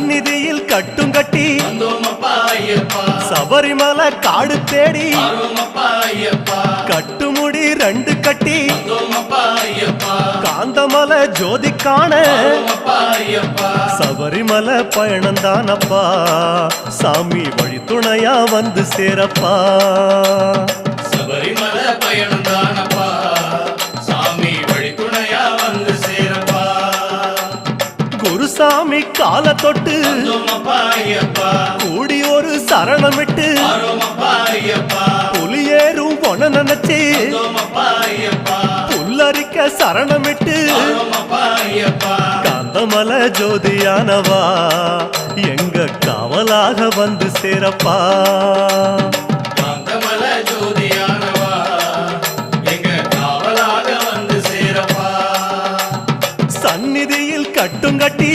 சந்நிதியில் கட்டும் கட்டி சபரிமலை காடு தேடி கட்டுமுடி 2 கட்டி காந்தமலை ஜோதி காண சபரிமலை பயணந்தானப்பா சாமி வழி துணையா வந்து சேரப்பா சபரிமலை பயணந்தானப்பா சாமி வழி துணையா வந்து சேரப்பா குருசாமி கால தொட்டு கூடி ஒரு சரணமிட்டு புலியேறும் பொன நினைச்சு புல்லரிக்க சரணமிட்டு காந்தமலை ஜோதியானவா எங்க காவலாக வந்து சேரப்பா காந்தமலை ஜோதியா